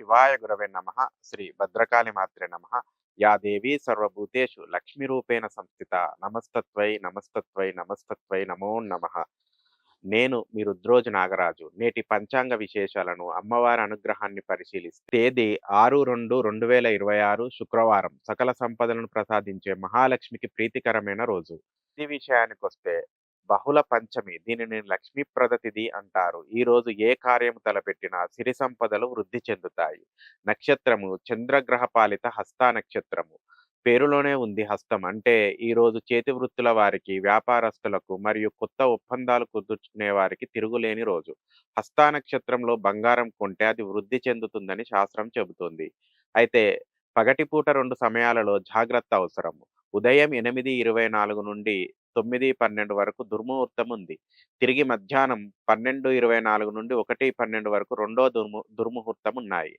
శివాయ గురవే నమః. శ్రీ భద్రకాళి మాత్రే నమః. యా దేవీ సర్వభూతేషు లక్ష్మీరూపేణ సంస్థిత. నమస్తత్వై నమస్తత్వై నమస్తత్వై నమో నమః. నేను మీ రుద్రోజు నాగరాజు. నేటి పంచాంగ విశేషాలను, అమ్మవారి అనుగ్రహాన్ని పరిశీలిస్తే తేదీ 6/2/2026 శుక్రవారం. సకల సంపదలను ప్రసాదించే మహాలక్ష్మికి ప్రీతికరమైన రోజు. ఈ విషయానికొస్తే బహుళ పంచమి, దీనిని లక్ష్మీప్రద తిథి అంటారు. ఈ రోజు ఏ కార్యము తలపెట్టినా సిరి సంపదలు వృద్ధి చెందుతాయి. నక్షత్రము చంద్రగ్రహ పాలిత హస్త నక్షత్రము. పేరులోనే ఉంది హస్తం. అంటే ఈ రోజు చేతి వృత్తుల వారికి, వ్యాపారస్తులకు మరియు కొత్త ఒప్పందాలు కుదుర్చుకునే వారికి తిరుగులేని రోజు. హస్తా నక్షత్రంలో బంగారం కొంటే అది వృద్ధి చెందుతుందని శాస్త్రం చెబుతుంది. అయితే పగటిపూట 2 సమయాలలో జాగ్రత్త అవసరం. ఉదయం 8:24 నుండి 9:12 వరకు దుర్ముహూర్తం ఉంది. తిరిగి మధ్యాహ్నం 12:24 నుండి 1:12 వరకు రెండో దుర్ముహూర్తం ఉన్నాయి.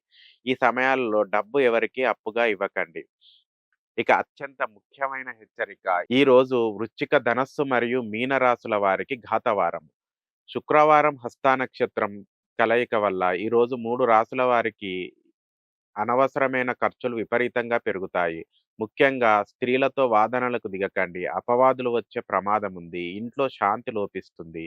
ఈ సమయాలలో డబ్బు ఎవరికీ అప్పుగా ఇవ్వకండి. ఇక అత్యంత ముఖ్యమైన హెచ్చరిక, ఈ రోజు వృశ్చిక, ధనస్సు మరియు మీన రాశుల వారికి ఘాతవారం. శుక్రవారం హస్తా నక్షత్రం కలయిక వల్ల ఈరోజు 3 రాసుల వారికి అనవసరమైన ఖర్చులు విపరీతంగా పెరుగుతాయి. ముఖ్యంగా స్త్రీలతో వాదనలకు దిగకండి. అపవాదులు వచ్చే ప్రమాదం ఉంది. ఇంట్లో శాంతి లోపిస్తుంది.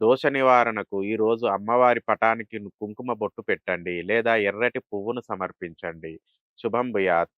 దోష నివారణకు ఈరోజు అమ్మవారి పటానికి కుంకుమ బొట్టు పెట్టండి లేదా ఎర్రటి పువ్వును సమర్పించండి. శుభం భూయాత్.